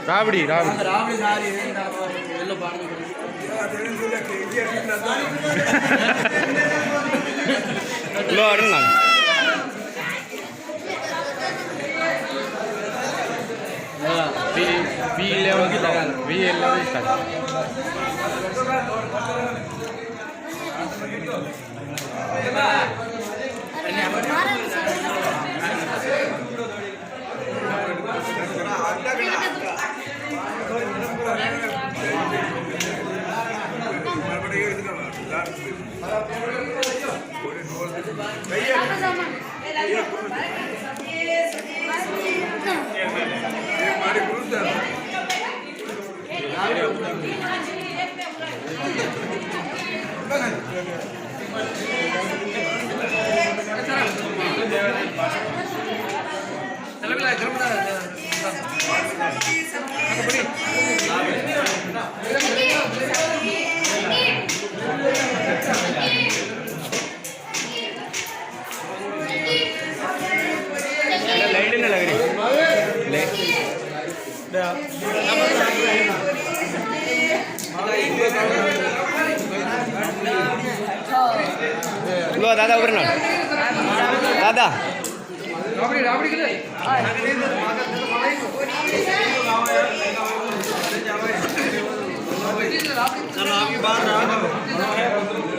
રાબડી લો Arun V11 light नहीं लग रही लो दादा ऊपर ना दादा राबड़ी राबड़ी के चलो आगे बाहर